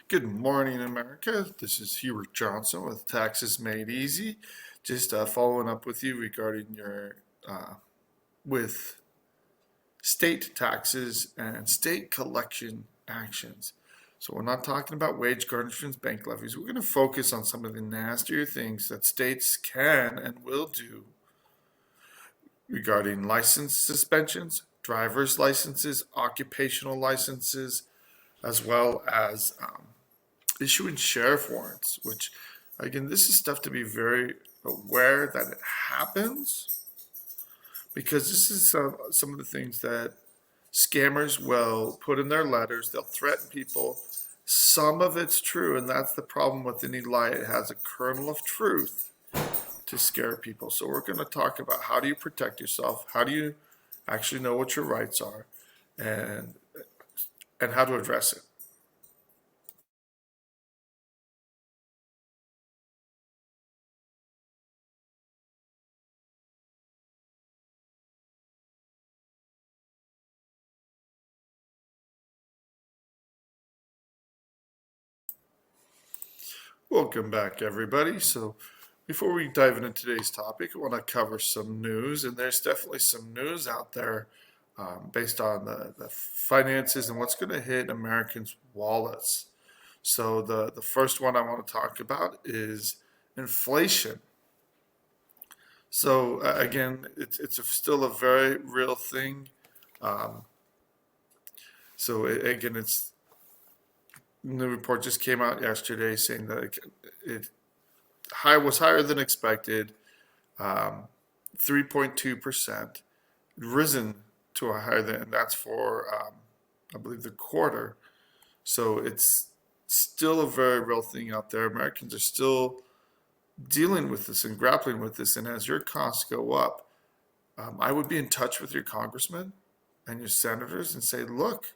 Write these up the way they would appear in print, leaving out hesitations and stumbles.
Good morning, America. This is Hubert Johnson with Taxes Made Easy. Just following up with you regarding your with state taxes and state collection actions. So we're not talking about wage garnishments, bank levies. We're going to focus on some of the nastier things that states can and will do regarding license suspensions, driver's licenses, occupational licenses, as well as issuing sheriff warrants, which again, this is stuff to be very aware that it happens because this is some of the things that scammers will put in their letters. They'll threaten people. Some of it's true, and that's the problem with any lie. It has a kernel of truth to scare people. So we're going to talk about how do you protect yourself, how do you actually know what your rights are, and how to address it. Welcome back, everybody. So, before we dive into today's topic, I want to cover some news, and there's definitely some news out there based on the finances and what's going to hit Americans' wallets. So, the first one I want to talk about is inflation. So, again, it's still a very real thing. Um, again, the report just came out yesterday saying that it was higher than expected, 3.2%, risen to a higher than, and that's for, I believe, the quarter. So it's still a very real thing out there. Americans are still dealing with this and grappling with this. And as your costs go up, I would be in touch with your congressmen and your senators and say, look,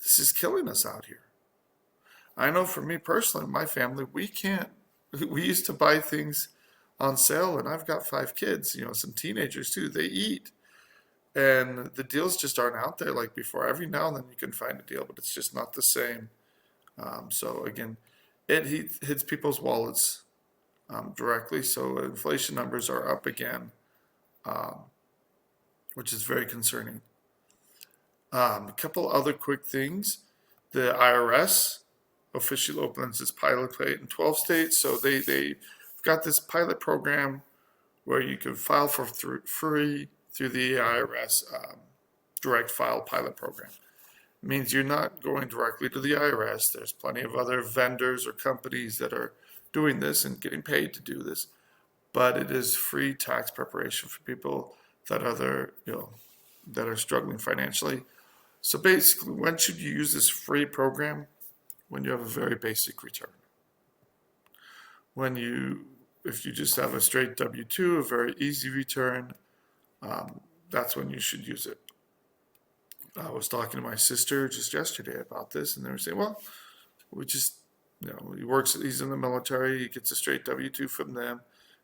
this is killing us out here. I know for me personally, my family, we used to buy things on sale, and I've got 5 kids, some teenagers too. They eat, and the deals just aren't out there like before. Every now and then you can find a deal, but it's just not the same. So again, it hits people's wallets directly. So inflation numbers are up again, which is very concerning. A couple other quick things. The IRS officially opens its pilot plant in 12 states. So they've got this pilot program where you can file for free through the IRS direct file pilot program. It means you're not going directly to the IRS. There's plenty of other vendors or companies that are doing this and getting paid to do this. But it is free tax preparation for people that that are struggling financially. So basically, when should you use this free program? When you have a very basic return. If you just have a straight W-2, a very easy return, that's when you should use it. I was talking to my sister just yesterday about this, and they were saying, well, we just, he's in the military, he gets a straight W-2 from them,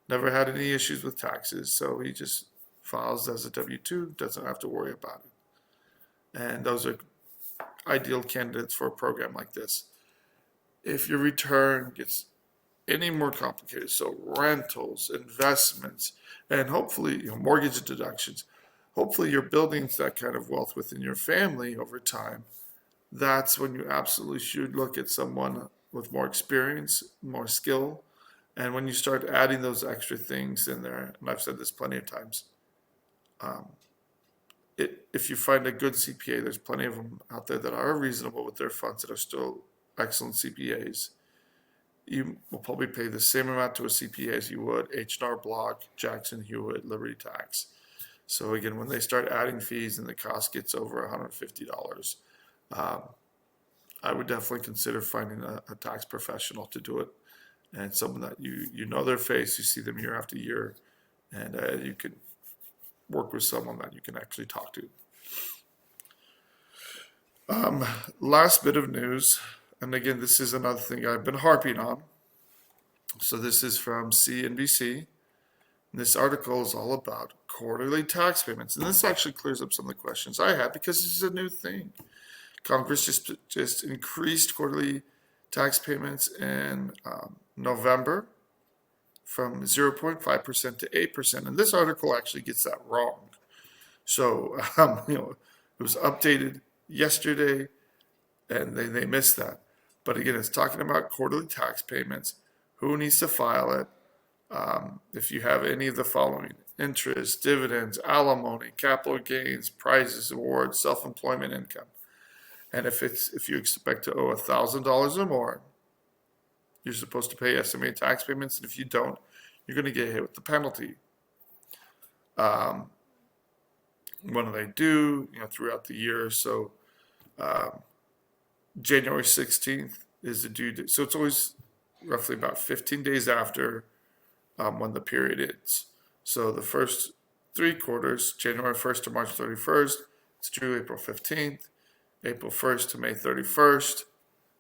never had any issues with taxes, so he just files as a W-2, doesn't have to worry about it. And those are ideal candidates for a program like this. If your return gets any more complicated, so rentals, investments, and hopefully mortgage deductions, hopefully you're building that kind of wealth within your family over time, that's when you absolutely should look at someone with more experience, more skill, and when you start adding those extra things in there, and I've said this plenty of times, if you find a good CPA, there's plenty of them out there that are reasonable with their funds that are still excellent CPAs. You will probably pay the same amount to a CPA as you would H&R Block, Jackson Hewitt, Liberty Tax. So again, when they start adding fees and the cost gets over $150, I would definitely consider finding a tax professional to do it, and someone that you know their face, you see them year after year, and you can work with someone that you can actually talk to. Last bit of news, and again, this is another thing I've been harping on. So this is from CNBC. And this article is all about quarterly tax payments. And this actually clears up some of the questions I had because this is a new thing. Congress just increased quarterly tax payments in November from 0.5% to 8%. And this article actually gets that wrong. So, it was updated yesterday and they missed that. But again, it's talking about quarterly tax payments. Who needs to file it? If you have any of the following: interest, dividends, alimony, capital gains, prizes, awards, self-employment income. And if you expect to owe $1,000 or more, you're supposed to pay estimated tax payments. And if you don't, you're going to get hit with the penalty. What do they do? Throughout the year. So January 16th is the due date. So it's always roughly about 15 days after when the period ends. So the first 3 quarters, January 1st to March 31st, it's due April 15th, April 1st to May 31st,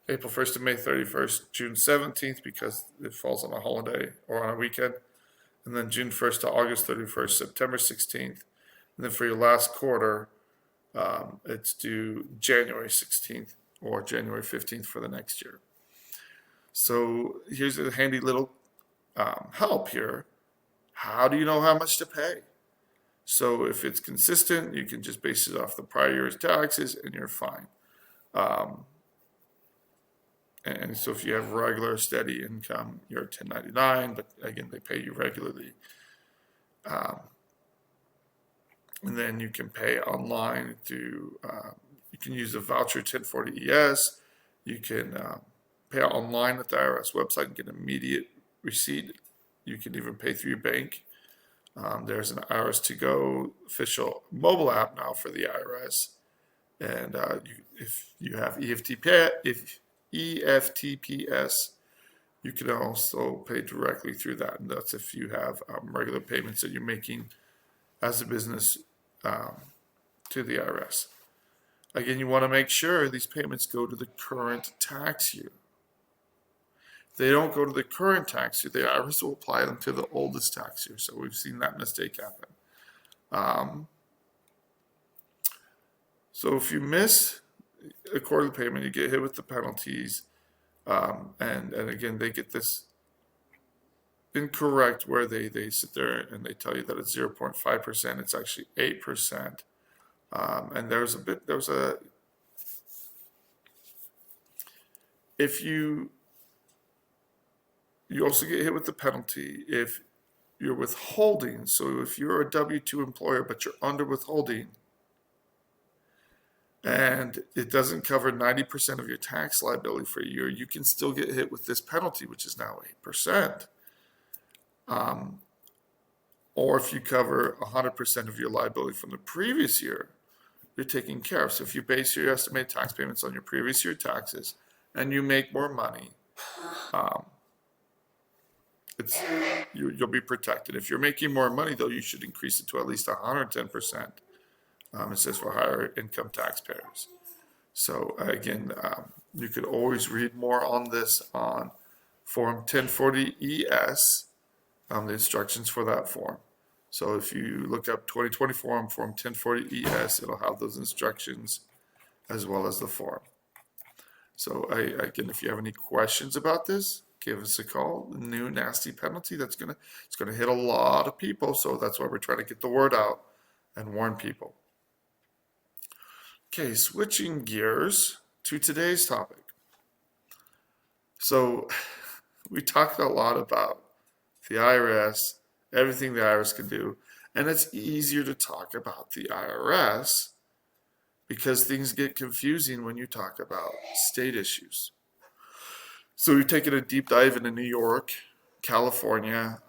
April 1st to May 31st, June 17th, because it falls on a holiday or on a weekend, and then June 1st to August 31st, September 16th, and then for your last quarter, it's due January 16th or January 15th for the next year. So here's a handy little help here. How do you know how much to pay? So if it's consistent, you can just base it off the prior year's taxes and you're fine. And so if you have regular steady income, you're 1099, but again, they pay you regularly. And then you can pay online through, you can use a voucher 1040 ES. You can pay online at the IRS website and get immediate receipt. You can even pay through your bank. There's an IRS to go official mobile app now for the IRS. And if you have EFTPS, you can also pay directly through that. And that's if you have regular payments that you're making as a business to the IRS. Again, you want to make sure these payments go to the current tax year. If they don't go to the current tax year, the IRS will apply them to the oldest tax year. So we've seen that mistake happen. So if you miss a quarterly payment, you get hit with the penalties. And again, they get this incorrect where they sit there and they tell you that it's 0.5%. It's actually 8%. And if you also get hit with the penalty if you're withholding. So if you're a W-2 employer, but you're under withholding, and it doesn't cover 90% of your tax liability for a year, you can still get hit with this penalty, which is now 8%. Or if you cover 100% of your liability from the previous year, you're taken care of. So if you base your estimated tax payments on your previous year taxes and you make more money, you'll be protected. If you're making more money, though, you should increase it to at least 110%. It says for higher income taxpayers. So again, you could always read more on this on Form 1040-ES, the instructions for that form. So if you look up 2020 Form 1040-ES, it'll have those instructions as well as the form. So again, if you have any questions about this, give us a call. The new nasty penalty it's gonna hit a lot of people. So that's why we're trying to get the word out and warn people. Okay, switching gears to today's topic. So we talked a lot about the IRS, everything the IRS can do, and it's easier to talk about the IRS because things get confusing when you talk about state issues. So we've taken a deep dive into New York, California,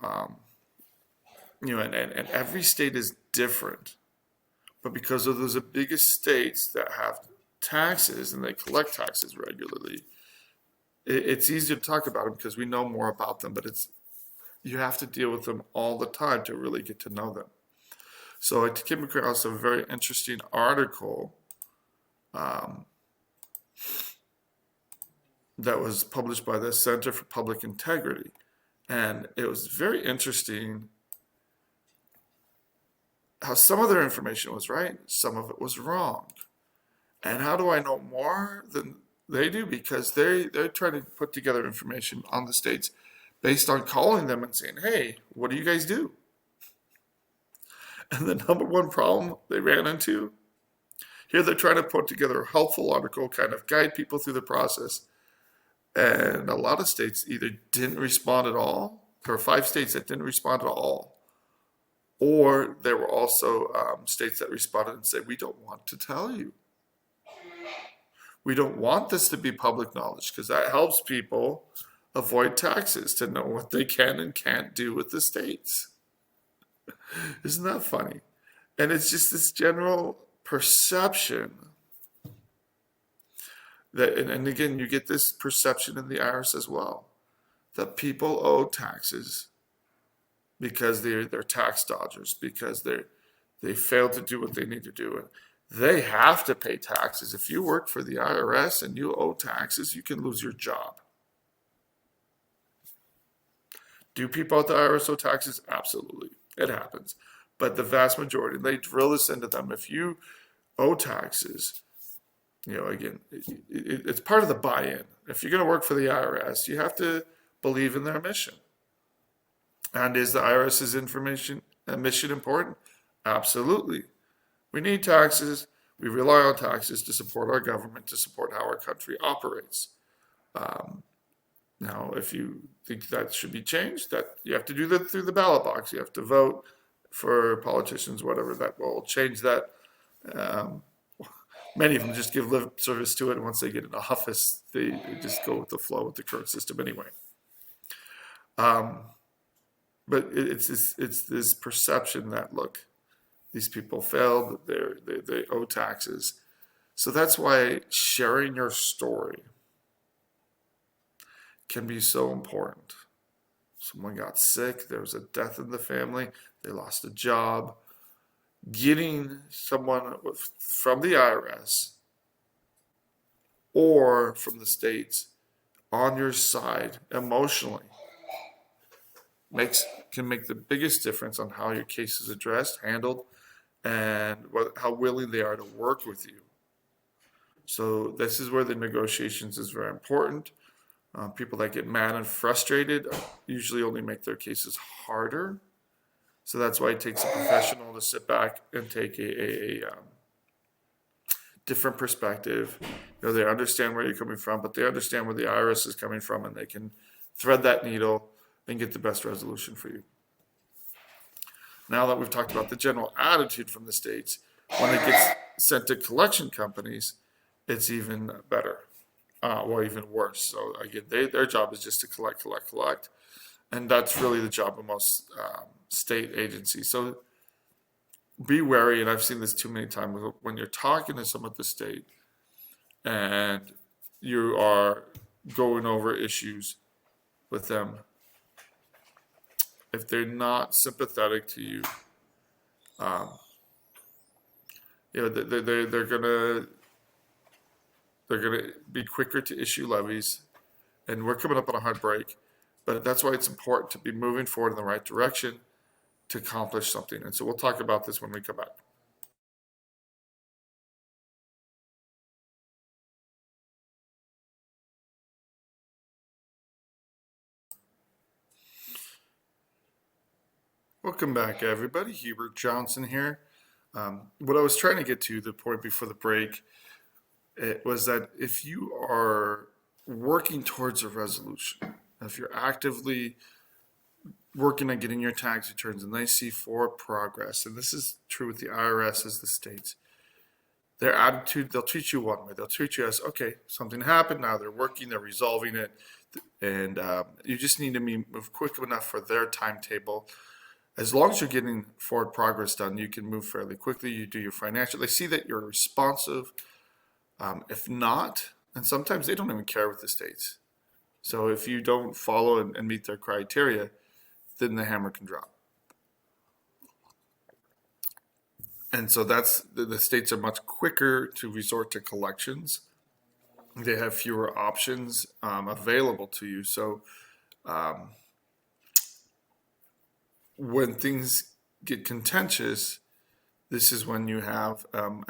and every state is different. But because of those biggest states that have taxes and they collect taxes regularly, it's easier to talk about them because we know more about them, but you have to deal with them all the time to really get to know them. So I came across a very interesting article that was published by the Center for Public Integrity. And it was very interesting how some of their information was right, some of it was wrong. And how do I know more than they do? Because they're trying to put together information on the states based on calling them and saying, hey, what do you guys do? And the number one problem they ran into here, they're trying to put together a helpful article, kind of guide people through the process. And a lot of states either didn't respond at all. There were 5 states that didn't respond at all. Or there were also states that responded and said, we don't want to tell you. We don't want this to be public knowledge because that helps people avoid taxes, to know what they can and can't do with the states. Isn't that funny? And it's just this general perception that, and again, you get this perception in the IRS as well, that people owe taxes because they're tax dodgers, because they failed to do what they need to do. And they have to pay taxes. If you work for the IRS and you owe taxes, you can lose your job. Do people at the IRS owe taxes? Absolutely. It happens. But the vast majority, they drill this into them. If you owe taxes, again, it's part of the buy-in. If you're going to work for the IRS, you have to believe in their mission. And is the IRS's mission important? Absolutely. We need taxes. We rely on taxes to support our government, to support how our country operates. Now, if you think that should be changed, that you have to do that through the ballot box. You have to vote for politicians, whatever, that will change that. Many of them just give lip service to it, and once they get in office, they just go with the flow with the current system anyway. But it's this perception that, look, these people failed, they owe taxes. So that's why sharing your story can be so important. Someone got sick, there was a death in the family, they lost a job. Getting someone from the IRS or from the states on your side emotionally can make the biggest difference on how your case is addressed, handled, and how willing they are to work with you. So this is where the negotiations is very important. People that get mad and frustrated usually only make their cases harder. So that's why it takes a professional to sit back and take a different perspective. They understand where you're coming from, but they understand where the IRS is coming from, and they can thread that needle and get the best resolution for you. Now that we've talked about the general attitude from the states, when it gets sent to collection companies, it's even better, or even worse. So again, their job is just to collect, and that's really the job of most state agencies. So be wary, and I've seen this too many times, when you're talking to someone at the state and you are going over issues with them, if they're not sympathetic to you, they're gonna be quicker to issue levies, and we're coming up on a hard break. But that's why it's important to be moving forward in the right direction to accomplish something. And so we'll talk about this when we come back. Welcome back, everybody. Hubert Johnson here. What I was trying to get to, the point before the break, it was that if you are working towards a resolution, if you're actively working on getting your tax returns and they see forward progress, and this is true with the IRS as the states, their attitude, they'll treat you one way. They'll treat you as, okay, something happened, now they're working, they're resolving it, and you just need to move quick enough for their timetable. As long as you're getting forward progress done, you can move fairly quickly. You do your financial, they see that you're responsive. If not, and sometimes they don't even care with the states. So if you don't follow and meet their criteria, then the hammer can drop. And so that's the states are much quicker to resort to collections. They have fewer options available to you. So when things get contentious, this is when you have, and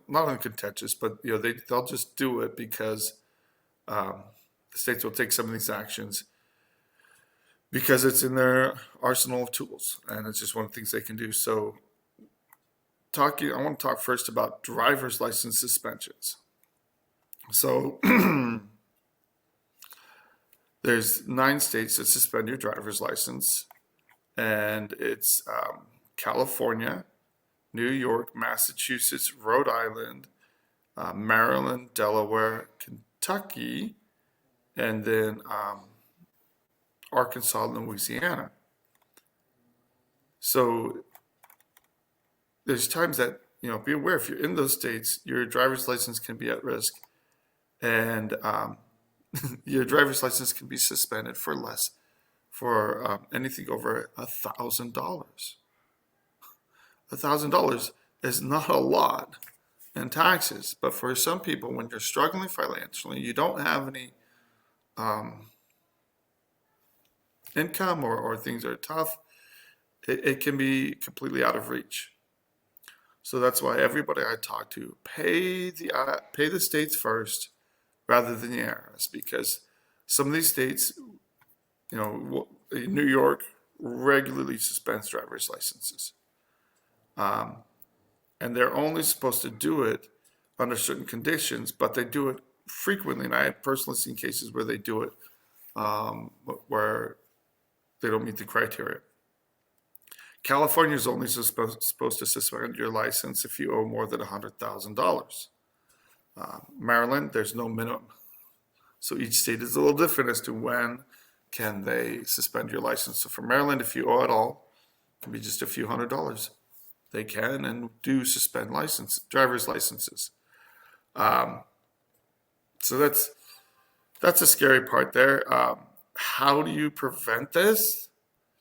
not uncontentious, but they'll just do it because the states will take some of these actions because it's in their arsenal of tools, and it's just one of the things they can do. So, I want to talk first about driver's license suspensions. So, there's 9 states that suspend your driver's license, and it's California, New York, Massachusetts, Rhode Island, Maryland, Delaware, Kentucky, and then Arkansas and Louisiana. So there's times that, be aware if you're in those states, your driver's license can be at risk, and your driver's license can be suspended for anything over $1,000. $1,000 is not a lot in taxes, but for some people, when you're struggling financially, you don't have any income or things are tough, it can be completely out of reach. So that's why everybody I talk to, pay the states first rather than the IRS, because some of these states, New York regularly suspends driver's licenses. And they're only supposed to do it under certain conditions, but they do it frequently. And I have personally seen cases where they do it where they don't meet the criteria. California is only supposed to suspend your license if you owe more than $100,000. Maryland, there's no minimum. So each state is a little different as to when can they suspend your license. So for Maryland, if you owe it all, it can be just a few $100s. They can and do suspend driver's licenses. So that's a scary part there. How do you prevent this?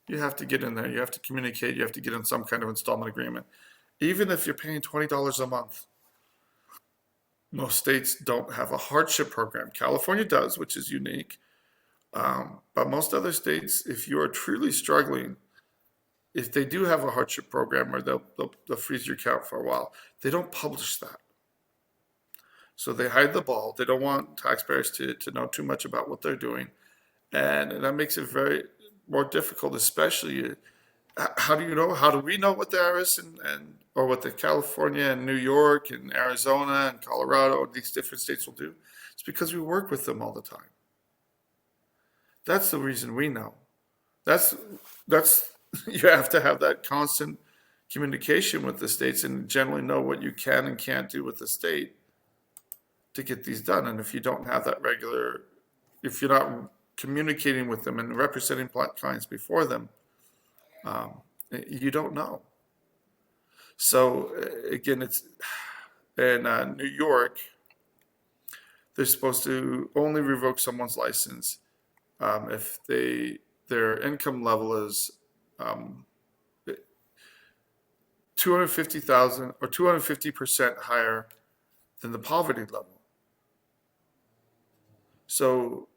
You have to get in there. You have to communicate. You have to get in some kind of installment agreement. Even if you're paying $20 a month. Most states don't have a hardship program. California does, which is unique. But most other states, if you are truly struggling, if they do have a hardship program, or they'll freeze your account for a while, they don't publish that. So they hide the ball. They don't want taxpayers to know too much about what they're doing. And that makes it very more difficult, especially how do you know? How do we know what the IRS or what the California and New York and Arizona and Colorado, these different states will do? It's because we work with them all the time. That's the reason we know. That's you have to have that constant communication with the states and generally know what you can and can't do with the state to get these done. And if you don't have that if you're not communicating with them and representing clients before them, you don't know. So again, it's in New York, they're supposed to only revoke someone's license if their income level is 250,000 or 250% higher than the poverty level. So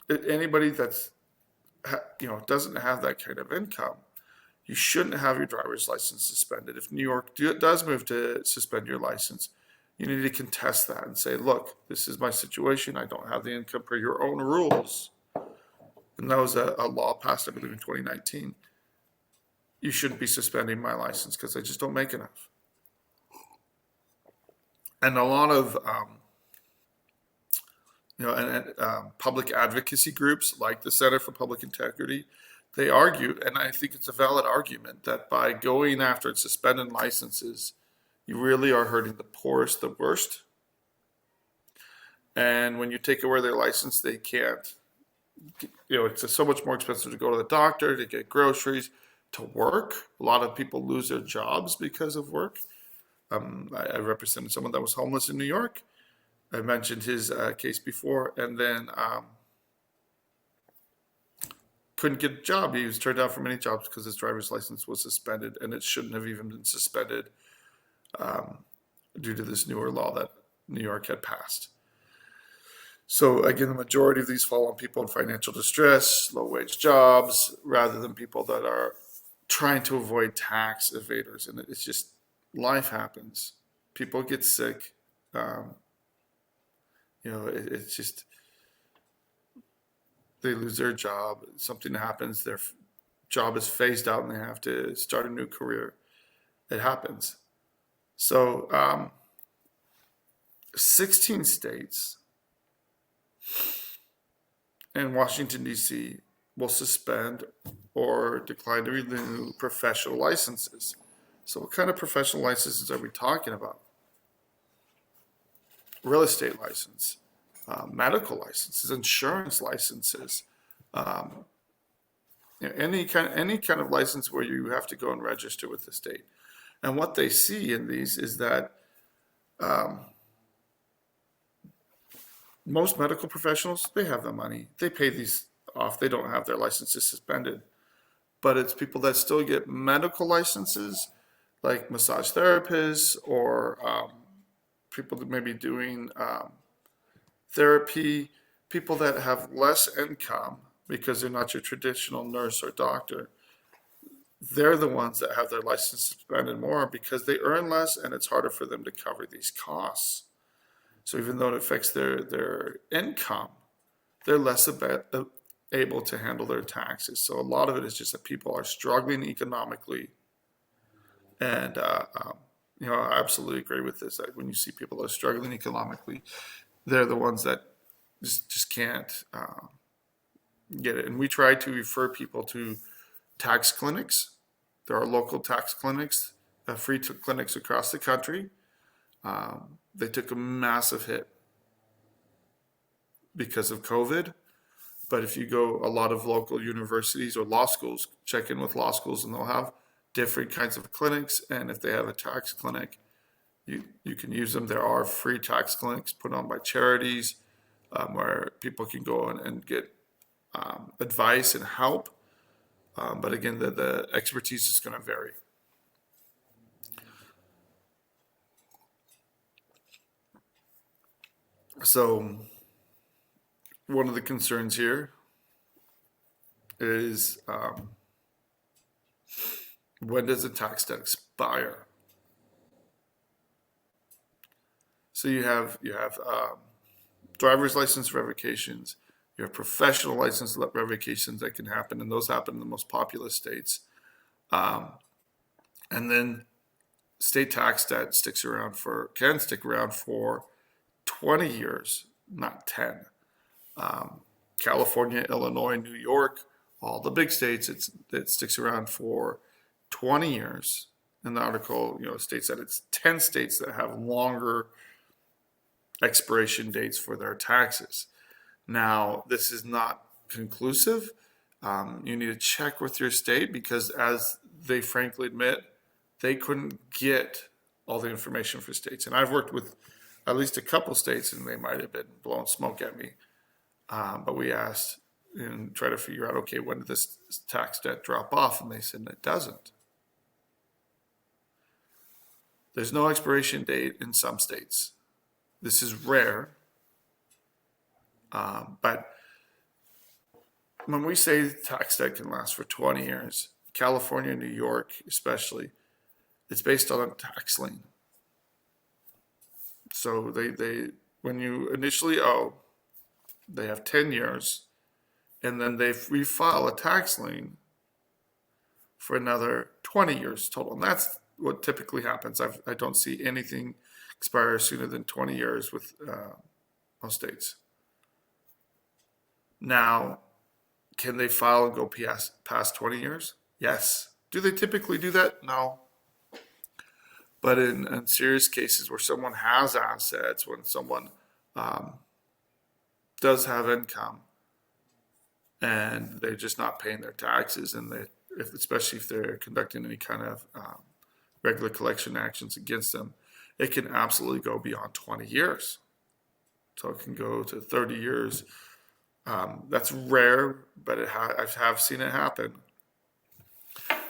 anybody that's doesn't have that kind of income, you shouldn't have your driver's license suspended. If New York does move to suspend your license, you need to contest that and say, look, this is my situation. I don't have the income per your own rules. And that was a law passed, I believe, in 2019. You shouldn't be suspending my license because I just don't make enough. And a lot of public advocacy groups like the Center for Public Integrity, they argue, and I think it's a valid argument, that by going after and suspending licenses, you really are hurting the poorest the worst. And when you take away their license, they can't. It's so much more expensive to go to the doctor, to get groceries, to work. A lot of people lose their jobs because of work. I represented someone that was homeless in New York. I mentioned his case before, and then couldn't get a job. He was turned down for many jobs because his driver's license was suspended, and it shouldn't have even been suspended due to this newer law that New York had passed. So again, the majority of these fall on people in financial distress, low-wage jobs, rather than people that are trying to avoid tax evaders, and it's just life happens. People get sick. Um, it's just they lose their job. Something happens. Their job is phased out, and they have to start a new career. It happens. So, 16 states and Washington, D.C. will suspend or decline to renew professional licenses. So, what kind of professional licenses are we talking about? Real estate license, medical licenses, insurance licenses, any kind of license where you have to go and register with the state. And what they see in these is that most medical professionals, they have the money. They pay these off. They don't have their licenses suspended. But it's people that still get medical licenses, like massage therapists or people that may be doing therapy, people that have less income because they're not your traditional nurse or doctor. They're the ones that have their license suspended more because they earn less and it's harder for them to cover these costs. So even though it affects their income, they're less able to handle their taxes. So a lot of it is just that people are struggling economically. And, I absolutely agree with this. That when you see people that are struggling economically, they're the ones that just can't get it. And we try to refer people to tax clinics. There are local tax clinics, free clinics across the country. They took a massive hit because of COVID. But if you go a lot of local universities or law schools, check in with law schools and they'll have different kinds of clinics. And if they have a tax clinic, you can use them. There are free tax clinics put on by charities where people can go and get advice and help. But again, the expertise is going to vary. So one of the concerns here is when does the tax debt expire? So you have driver's license revocations, you have professional license revocations that can happen, and those happen in the most populous states. And then state tax debt can stick around for 20 years, not 10. California, Illinois, New York, all the big states, it sticks around for 20 years. And the article, states that it's 10 states that have longer expiration dates for their taxes. Now, this is not conclusive. You need to check with your state because, as they frankly admit, they couldn't get all the information for states. And I've worked with at least a couple states, and they might have been blowing smoke at me. But we asked and try to figure out, okay, when did this tax debt drop off? And they said it doesn't. There's no expiration date in some states. This is rare. But when we say tax debt can last for 20 years, California, New York especially, it's based on a tax lien. So they when you initially owe, they have 10 years, and then they refile a tax lien for another 20 years total. And that's what typically happens. I don't see anything expire sooner than 20 years with most states. Now, can they file and go past 20 years? Yes. Do they typically do that? No. But in serious cases where someone has assets, when someone does have income and they're just not paying their taxes, and especially if they're conducting any kind of regular collection actions against them, it can absolutely go beyond 20 years. So it can go to 30 years. That's rare, but I have seen it happen.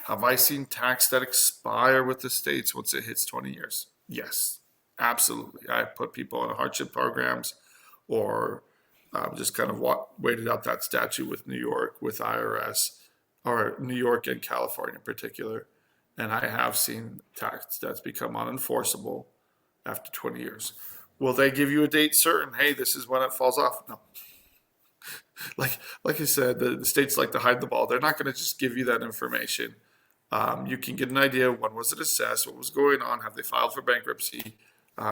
Have I seen tax debt expire with the states once it hits 20 years? Yes, absolutely. I put people on hardship programs or just kind of waited out that statute with New York, with IRS. or New York and California in particular. And I have seen tax that's become unenforceable after 20 years. Will they give you a date certain? Hey, this is when it falls off. No. Like I said, the states like to hide the ball. They're not going to just give you that information. You can get an idea, when was it assessed, what was going on, have they filed for bankruptcy,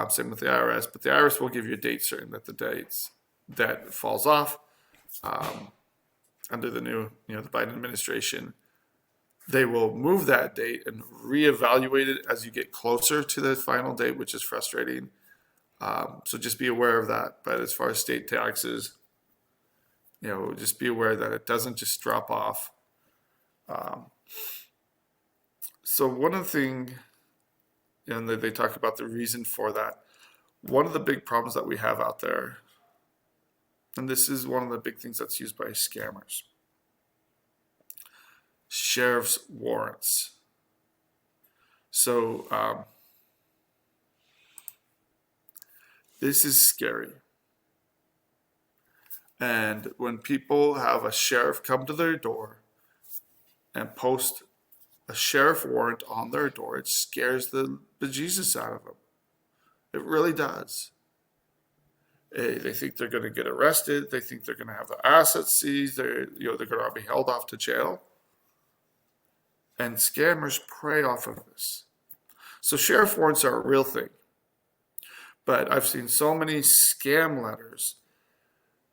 same with the IRS, but the IRS will give you a date certain that the dates that falls off under the new, the Biden administration. They will move that date and reevaluate it as you get closer to the final date, which is frustrating. So just be aware of that. But as far as state taxes, just be aware that it doesn't just drop off. So one of the things, and they talk about the reason for that, one of the big problems that we have out there, and this is one of the big things that's used by scammers, sheriff's warrants. So this is scary. And when people have a sheriff come to their door and post a sheriff warrant on their door, it scares the bejesus out of them. It really does. They think they're going to get arrested. They think they're going to have the assets seized. They're going to be held off to jail. And scammers prey off of this. So sheriff warrants are a real thing. But I've seen so many scam letters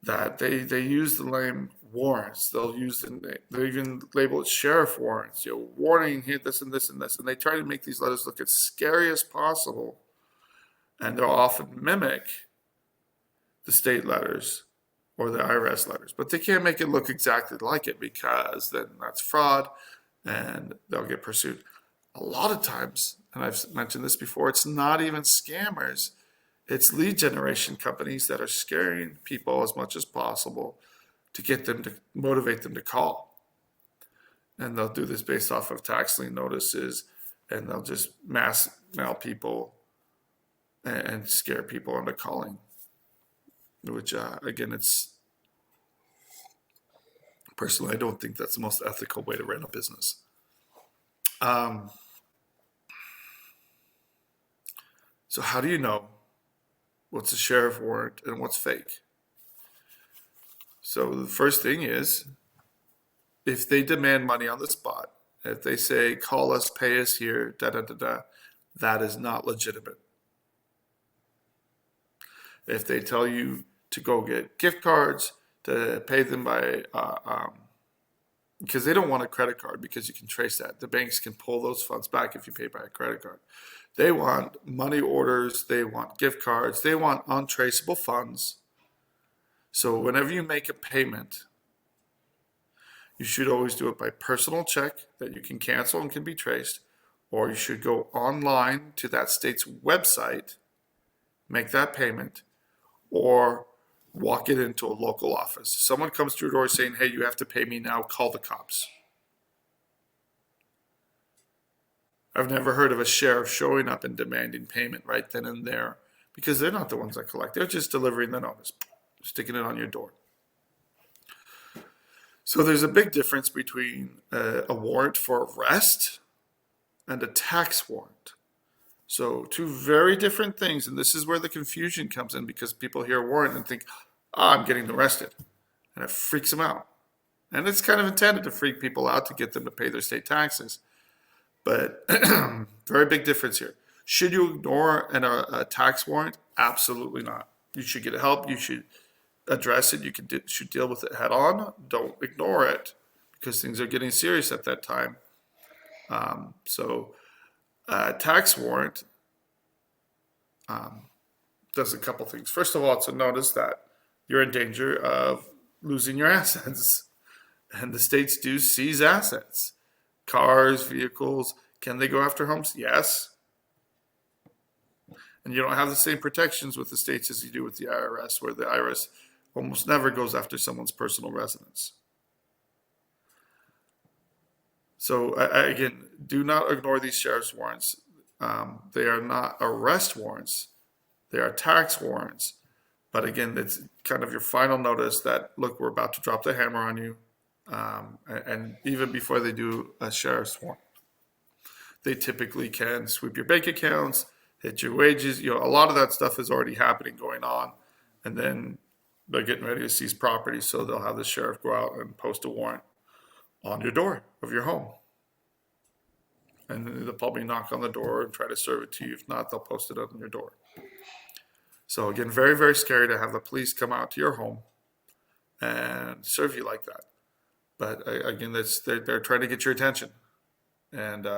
that they use the name warrants. They'll use they even label it sheriff warrants. Warning, hit this and this and this. And they try to make these letters look as scary as possible. And they'll often mimic the state letters or the IRS letters. But they can't make it look exactly like it, because then that's fraud and they'll get pursued. A lot of times, and I've mentioned this before, it's not even scammers. It's lead generation companies that are scaring people as much as possible to get them to motivate them to call. And they'll do this based off of tax lien notices, and they'll just mass mail people and scare people into calling, which again, it's personally, I don't think that's the most ethical way to run a business. So how do you know what's a sheriff warrant and what's fake? So the first thing is, if they demand money on the spot, if they say, call us, pay us here, that is not legitimate. If they tell you to go get gift cards, to pay them by, because they don't want a credit card, because you can trace that. The banks can pull those funds back if you pay by a credit card. They want money orders, they want gift cards, they want untraceable funds. So whenever you make a payment, you should always do it by personal check that you can cancel and can be traced, or you should go online to that state's website, make that payment, or walk it into a local office. Someone comes to your door saying, hey, you have to pay me now, call the cops. I've never heard of a sheriff showing up and demanding payment right then and there, because they're not the ones that collect. They're just delivering the notice, sticking it on your door. So there's a big difference between a warrant for arrest and a tax warrant. So two very different things, and this is where the confusion comes in, because people hear warrant and think, I'm getting arrested, and it freaks them out. And it's kind of intended to freak people out, to get them to pay their state taxes. But very big difference here. Should you ignore a tax warrant? Absolutely not. You should get help. You should address it. You should deal with it head on. Don't ignore it, because things are getting serious at that time. Tax warrant does a couple things. First of all, it's a notice that you're in danger of losing your assets. And the states do seize assets. Cars, vehicles. Can they go after homes? Yes. And you don't have the same protections with the states as you do with the IRS, where the IRS almost never goes after someone's personal residence. So again, do not ignore these sheriff's warrants. They are not arrest warrants. They are tax warrants. But again, it's kind of your final notice that, look, we're about to drop the hammer on you. And even before they do a sheriff's warrant, they typically can sweep your bank accounts, hit your wages. A lot of that stuff is already happening, going on, and then they're getting ready to seize property, so they'll have the sheriff go out and post a warrant on your door of your home. And then they'll probably knock on the door and try to serve it to you. If not, they'll post it on your door. So again, very, very scary to have the police come out to your home and serve you like that. But again, they're trying to get your attention. And,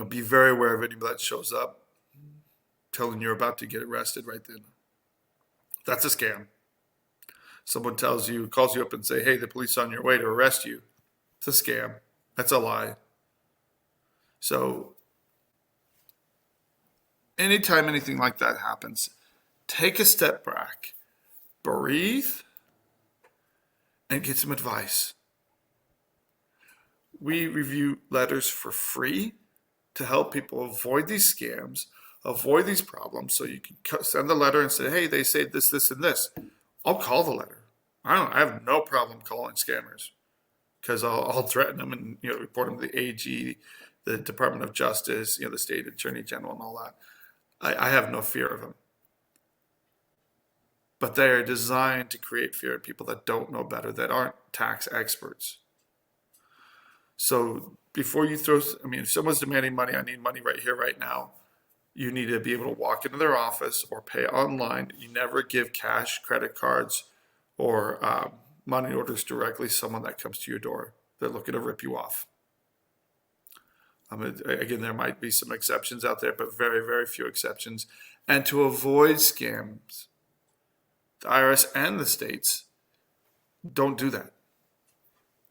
be very aware of anybody that shows up telling you're about to get arrested right then. That's a scam. Someone calls you up and say, hey, the police are on your way to arrest you. It's a scam. That's a lie. So anytime anything like that happens, take a step back, breathe, and get some advice. We review letters for free to help people avoid these scams, avoid these problems. So you can send a letter and say, hey, they say this, this, and this. I'll call the letter. I have no problem calling scammers, because I'll threaten them and report them to the AG, the Department of Justice, the State Attorney General, and all that. I have no fear of them. But they are designed to create fear in people that don't know better, that aren't tax experts. So before you if someone's demanding money, I need money right here, right now, you need to be able to walk into their office or pay online. You never give cash, credit cards, or money orders directly to someone that comes to your door. They're looking to rip you off. Again, there might be some exceptions out there, but very, very few exceptions. And to avoid scams, the IRS and the states don't do that.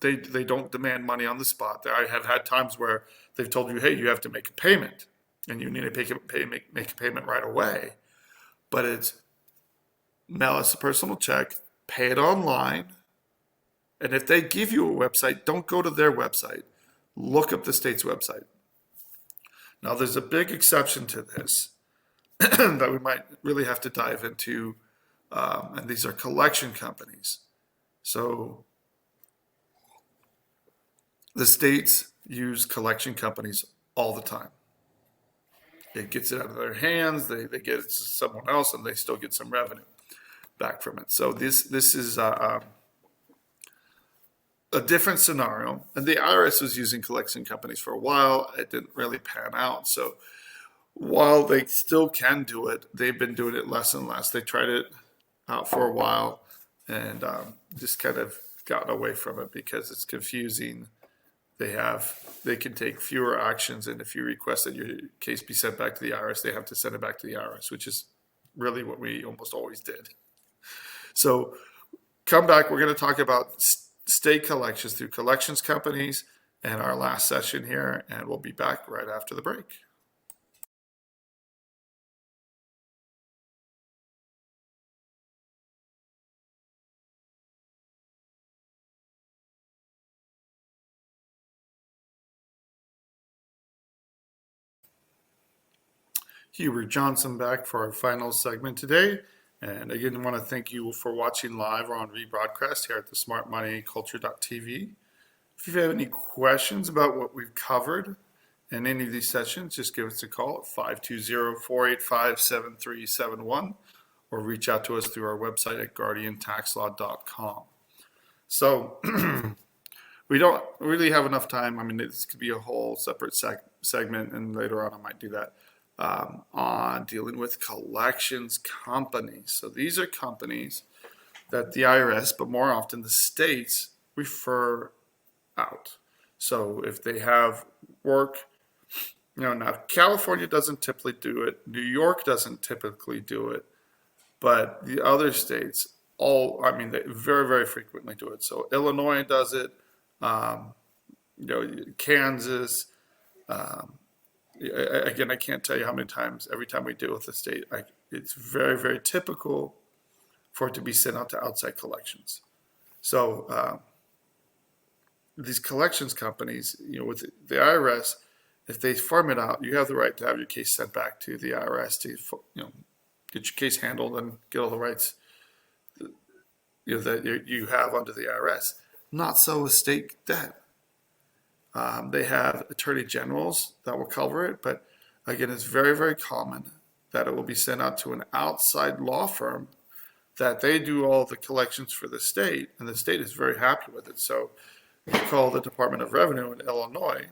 They don't demand money on the spot. I have had times where they've told you, hey, you have to make a payment, and you need to make a payment right away. But it's mail us a personal check, pay it online, and if they give you a website, don't go to their website. Look up the state's website. Now, there's a big exception to this that we might really have to dive into, and these are collection companies. So the states use collection companies all the time. It gets it out of their hands, they get it to someone else, and they still get some revenue back from it. So this is a different scenario. And the IRS was using collection companies for a while. It didn't really pan out. So while they still can do it, they've been doing it less and less. They tried it out for a while and just kind of gotten away from it because it's confusing. They can take fewer actions, and if you request that your case be sent back to the IRS, they have to send it back to the IRS, which is really what we almost always did. So come back. We're going to talk about state collections through collections companies in our last session here, and we'll be back right after the break. Hubert Johnson back for our final segment today. And again, I want to thank you for watching live or on rebroadcast here at the smartmoneyculture.tv. If you have any questions about what we've covered in any of these sessions, just give us a call at 520-485-7371 or reach out to us through our website at guardiantaxlaw.com. So we don't really have enough time. This could be a whole separate segment, and later on I might do that. On dealing with collections companies. So these are companies that the IRS, but more often the states, refer out. So if they have work, now California doesn't typically do it, New York doesn't typically do it, but the other states they very, very frequently do it. So Illinois does it, Kansas, again, I can't tell you how many times, every time we deal with the state, it's very, very typical for it to be sent out to outside collections. So these collections companies, with the IRS, if they farm it out, you have the right to have your case sent back to the IRS to, get your case handled and get all the rights, that you have under the IRS. Not so with state debt. They have attorney generals that will cover it, but again, it's very, very common that it will be sent out to an outside law firm that they do all the collections for the state, and the state is very happy with it. So you call the Department of Revenue in Illinois,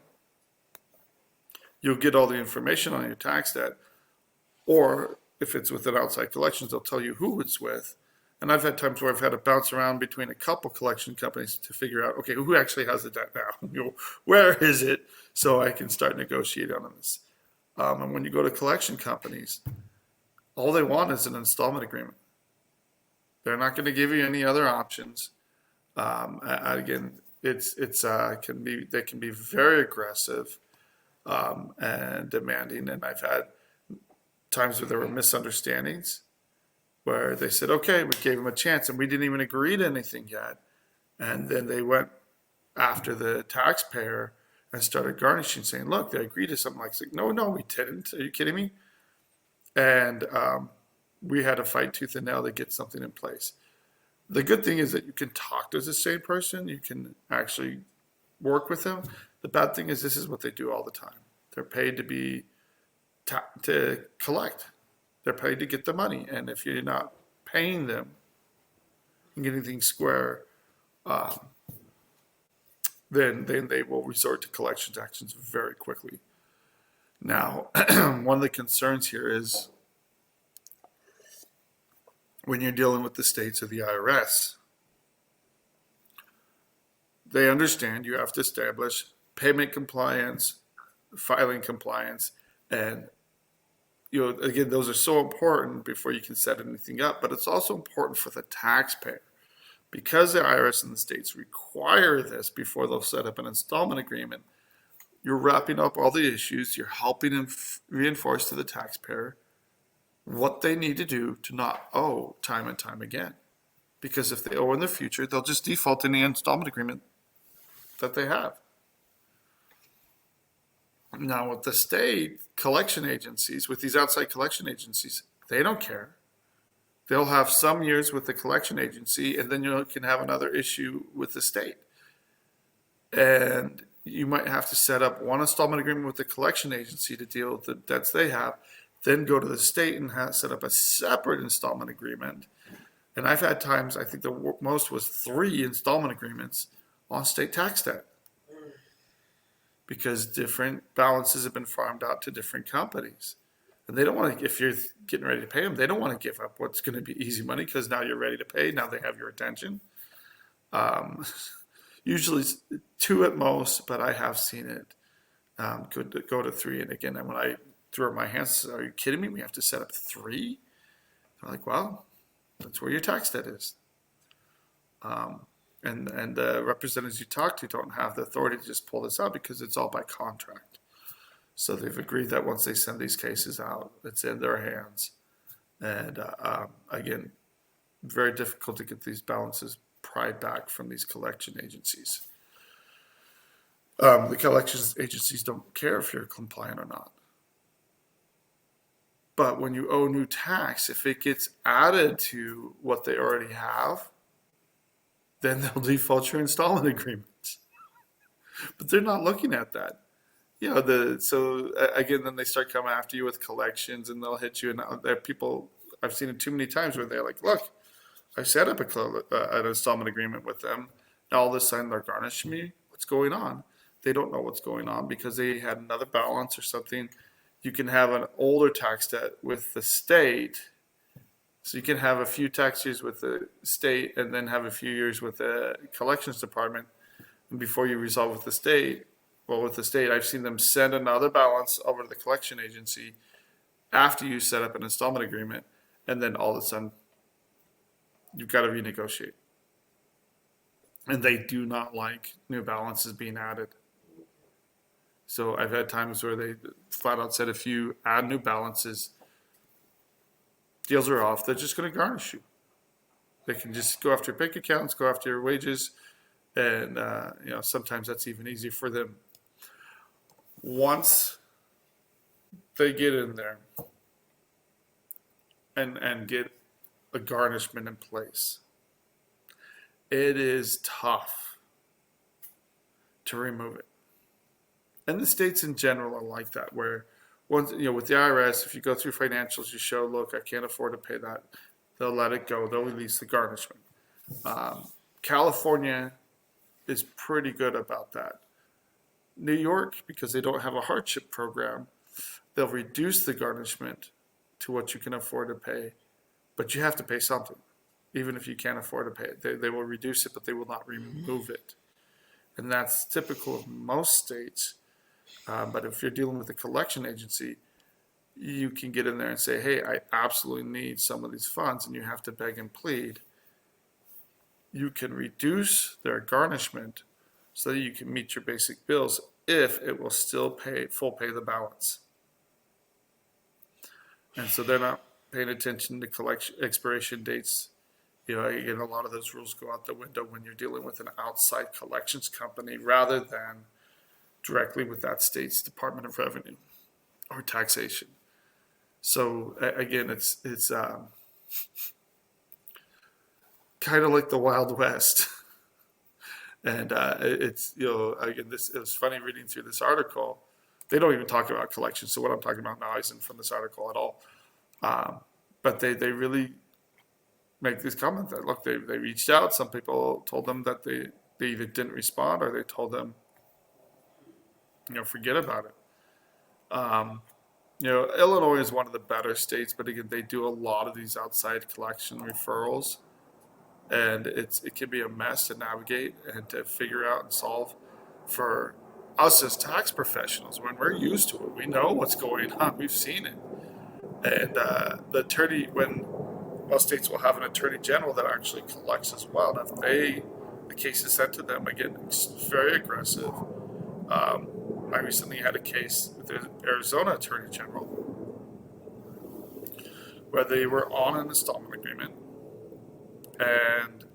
you'll get all the information on your tax debt, or if it's with an outside collections, they'll tell you who it's with. And I've had times where I've had to bounce around between a couple collection companies to figure out, okay, who actually has the debt now? Where is it? So I can start negotiating on this. And when you go to collection companies, all they want is an installment agreement. They're not going to give you any other options. Again, they can be very aggressive and demanding. And I've had times where there were misunderstandings, where they said, okay, we gave them a chance and we didn't even agree to anything yet. And then they went after the taxpayer and started garnishing, saying, look, they agreed to something like, no, we didn't. Are you kidding me? And we had to fight tooth and nail to get something in place. The good thing is that you can talk to the same person. You can actually work with them. The bad thing is this is what they do all the time. They're paid to collect. They're paid to get the money, and if you're not paying them and getting things square, then they will resort to collections actions very quickly. Now, one of the concerns here is when you're dealing with the states or the IRS, they understand you have to establish payment compliance, filing compliance, and again, those are so important before you can set anything up, but it's also important for the taxpayer. Because the IRS and the states require this before they'll set up an installment agreement, you're wrapping up all the issues, you're helping them reinforce to the taxpayer what they need to do to not owe time and time again. Because if they owe in the future, they'll just default in the installment agreement that they have. Now, with the state collection agencies, with these outside collection agencies, they don't care. They'll have some years with the collection agency, and then you can have another issue with the state. And you might have to set up one installment agreement with the collection agency to deal with the debts they have, then go to the state and set up a separate installment agreement. And I've had times, I think the most was 3 installment agreements on state tax debt, because different balances have been farmed out to different companies. And they don't want to, if you're getting ready to pay them, they don't want to give up what's going to be easy money, because now you're ready to pay. Now they have your attention. Usually 2 at most, but I have seen it go to 3. And again, when I threw up my hands, are you kidding me? We have to set up 3? They're like, well, that's where your tax debt is. And the representatives you talk to don't have the authority to just pull this out, because it's all by contract. So they've agreed that once they send these cases out, it's in their hands. And again, very difficult to get these balances pried back from these collection agencies. The collections agencies don't care if you're compliant or not. But when you owe new tax, if it gets added to what they already have, then they'll default your installment agreements. But they're not looking at that. So again, then they start coming after you with collections, and they'll hit you. And there are people, I've seen it too many times, where they're like, look, I set up an installment agreement with them. Now all of a sudden they're garnishing me. What's going on? They don't know what's going on because they had another balance or something. You can have an older tax debt with the state. So you can have a few tax years with the state and then have a few years with the collections department. And before you resolve with the state, I've seen them send another balance over to the collection agency after you set up an installment agreement. And then all of a sudden, you've got to renegotiate. And they do not like new balances being added. So I've had times where they flat out said, if you add new balances, deals are off, they're just going to garnish you. They can just go after your bank accounts, go after your wages, and sometimes that's even easier for them. Once they get in there and get a garnishment in place, it is tough to remove it. And the states in general are like that, where once, with the IRS, if you go through financials, you show, look, I can't afford to pay that, they'll let it go. They'll release the garnishment. California is pretty good about that. New York, because they don't have a hardship program, they'll reduce the garnishment to what you can afford to pay, but you have to pay something, even if you can't afford to pay it. They will reduce it, but they will not remove it. And that's typical of most states. But if you're dealing with a collection agency, you can get in there and say, hey, I absolutely need some of these funds, and you have to beg and plead. You can reduce their garnishment so that you can meet your basic bills if it will still pay the balance. And so they're not paying attention to collection expiration dates. Again, a lot of those rules go out the window when you're dealing with an outside collections company rather than directly with that state's Department of Revenue or taxation. So again, it's kind of like the Wild West. And it's, again, it was funny reading through this article. They don't even talk about collections. So what I'm talking about now isn't from this article at all. But they really make this comment that, look, they reached out. Some people told them that they either didn't respond or they told them, forget about it. Illinois is one of the better states, but again, they do a lot of these outside collection referrals. And it can be a mess to navigate and to figure out and solve for us as tax professionals. When we're used to it, we know what's going on. We've seen it. And the attorney, when most states will have an attorney general that actually collects as well. Now, if the case is sent to them, again, it's very aggressive. I recently had a case with the Arizona attorney general where they were on an installment agreement. And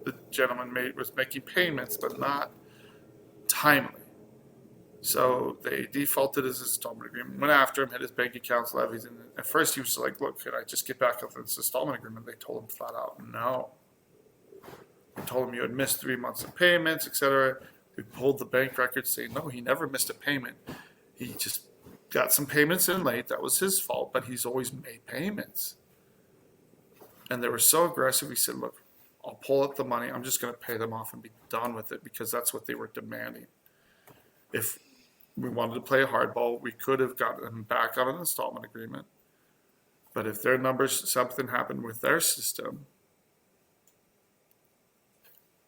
the gentleman was making payments, but not timely. So they defaulted his installment agreement, went after him, hit his bank accounts, levies. And at first he was like, look, could I just get back on this installment agreement? They told him flat out, no. They told him you had missed 3 months of payments, etc. They pulled the bank records saying, no, he never missed a payment. He just got some payments in late. That was his fault, but he's always made payments. And they were so aggressive, he said, look, I'll pull up the money. I'm just going to pay them off and be done with it, because that's what they were demanding. If we wanted to play hardball, we could have gotten them back on an installment agreement. But if their numbers, something happened with their system,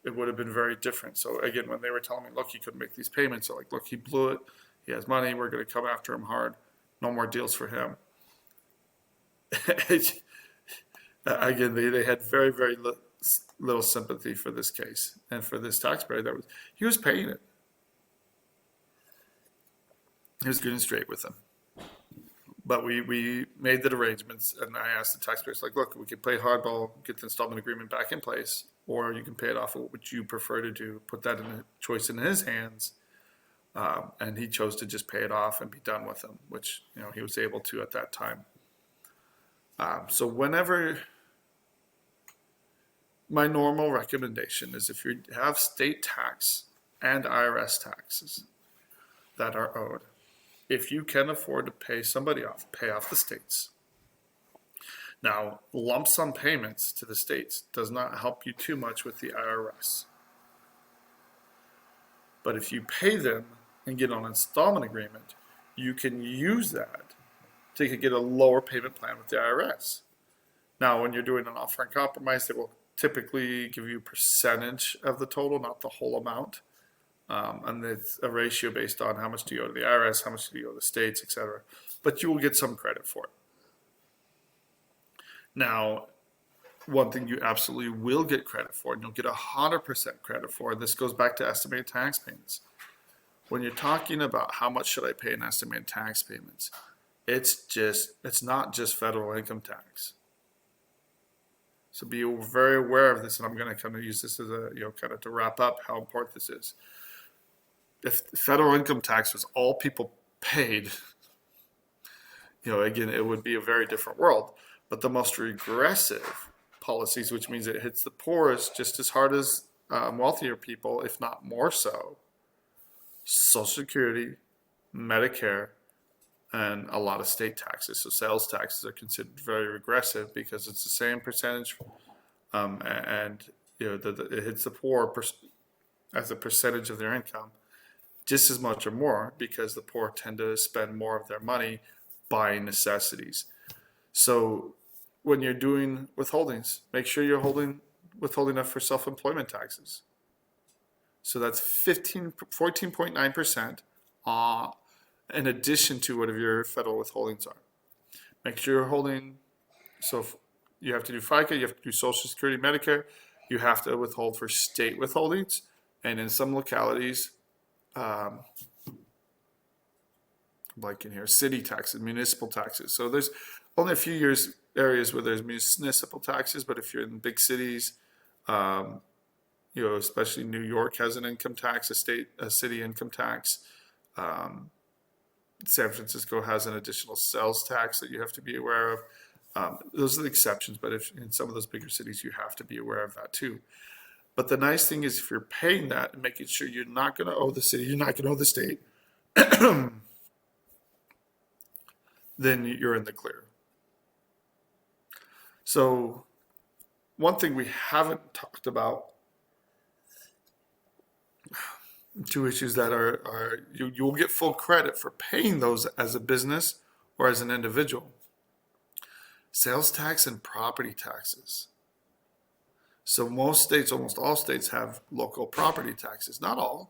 it would have been very different. So again, when they were telling me, look, he couldn't make these payments, they're like, look, he blew it. He has money. We're going to come after him hard. No more deals for him. Again, they had very, very little sympathy for this case and for this taxpayer. He was paying it. He was getting straight with them. But we made the arrangements, and I asked the taxpayers, like, look, we could play hardball, get the installment agreement back in place, or you can pay it off. What would you prefer to do? Put that in a choice in his hands. And he chose to just pay it off and be done with them, which he was able to at that time. So whenever, my normal recommendation is if you have state tax and IRS taxes that are owed, if you can afford to pay somebody off, pay off the states. Now, lump sum payments to the states does not help you too much with the IRS. But if you pay them and get on an installment agreement, you can use that to get a lower payment plan with the IRS. Now, when you're doing an offer and compromise, they will typically give you a percentage of the total, not the whole amount. And it's a ratio based on how much do you owe to the IRS, how much do you owe to the states, etc. But you will get some credit for it. Now, one thing you absolutely will get credit for, and you'll get 100% credit for, and this goes back to estimated tax payments. When you're talking about how much should I pay in estimated tax payments, it's not just federal income tax. So be very aware of this, and I'm going to kind of use this as a, kind of to wrap up how important this is. If federal income tax was all people paid, again, it would be a very different world. But the most regressive policies, which means it hits the poorest just as hard as wealthier people, if not more so. Social Security, Medicare, and a lot of state taxes. So sales taxes are considered very regressive because it's the same percentage, and it hits the poor as a percentage of their income just as much or more, because the poor tend to spend more of their money buying necessities. So when you're doing withholdings, make sure you're withholding enough for self-employment taxes. So that's 14.9% in addition to whatever your federal withholdings are. Make sure you're holding, so if you have to do FICA, you have to do Social Security, Medicare, you have to withhold for state withholdings, and in some localities, like in here, city taxes, municipal taxes. So there's only a few areas where there's municipal taxes, but if you're in big cities, especially New York has an income tax, a city income tax. San Francisco has an additional sales tax that you have to be aware of. Those are the exceptions, but if in some of those bigger cities, you have to be aware of that too. But the nice thing is if you're paying that and making sure you're not going to owe the city, you're not going to owe the state, then you're in the clear. So one thing we haven't talked about, two issues that are you'll get full credit for paying those as a business or as an individual. Sales tax and property taxes. So most states, almost all states, have local property taxes. Not all,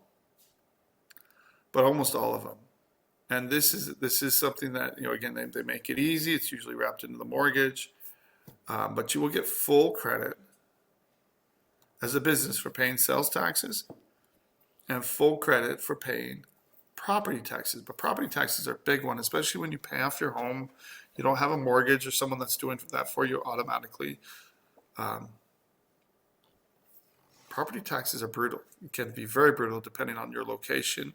but almost all of them. And this is something that, again, they make it easy. It's usually wrapped into the mortgage, but you will get full credit as a business for paying sales taxes and full credit for paying property taxes. But property taxes are a big one, especially when you pay off your home. You don't have a mortgage or someone that's doing that for you automatically. Property taxes are brutal. It can be very brutal depending on your location.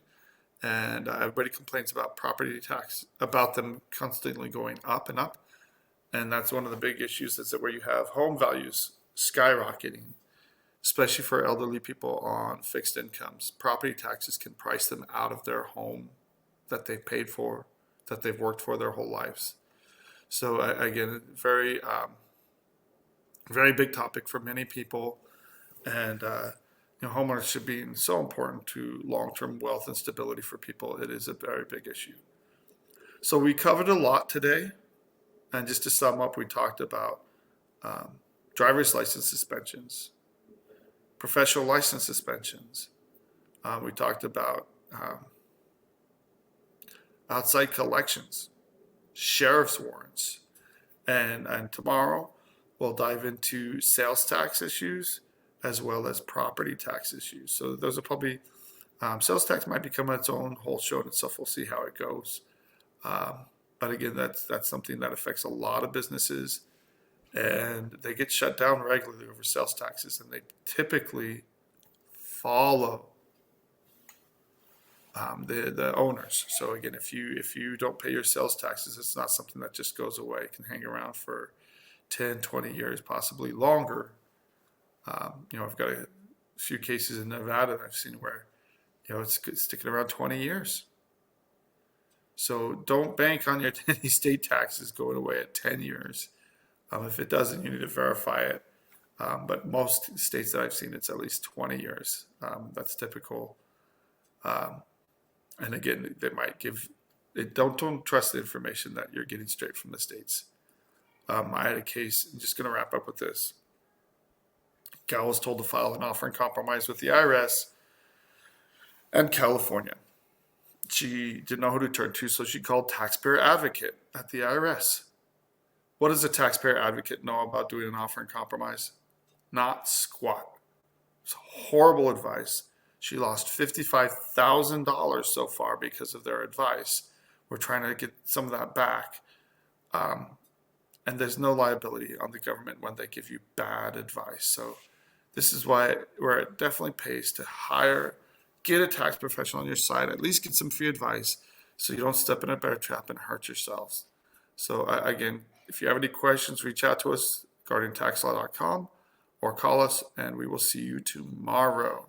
And everybody complains about property tax, about them constantly going up and up. And that's one of the big issues, is that where you have home values skyrocketing, especially for elderly people on fixed incomes, property taxes can price them out of their home that they've paid for, that they've worked for their whole lives. So again, very, very big topic for many people. And homeownership being so important to long-term wealth and stability for people, it is a very big issue. So we covered a lot today. And just to sum up, we talked about driver's license suspensions, professional license suspensions. We talked about outside collections, sheriff's warrants. And tomorrow we'll dive into sales tax issues as well as property tax issues. So those are probably, sales tax might become its own whole show in itself. We'll see how it goes. But again, that's something that affects a lot of businesses, and they get shut down regularly over sales taxes, and they typically follow the owners. So again, if you don't pay your sales taxes, it's not something that just goes away. It can hang around for 10, 20 years, possibly longer. I've got a few cases in Nevada that I've seen where, it's sticking around 20 years. So don't bank on your state taxes going away at 10 years. If it doesn't, you need to verify it. But most states that I've seen, it's at least 20 years. That's typical. And again, they might give, don't trust the information that you're getting straight from the states. I had a case, I'm just going to wrap up with this. Gal was told to file an offer in compromise with the IRS and California. She didn't know who to turn to, so she called taxpayer advocate at the IRS. What does a taxpayer advocate know about doing an offer in compromise? Not squat. It's horrible advice. She lost $55,000 so far because of their advice. We're trying to get some of that back. And there's no liability on the government when they give you bad advice. So this is where it definitely pays to get a tax professional on your side, at least get some free advice so you don't step in a bear trap and hurt yourselves. So again, if you have any questions, reach out to us, guardiantaxlaw.com, or call us, and we will see you tomorrow.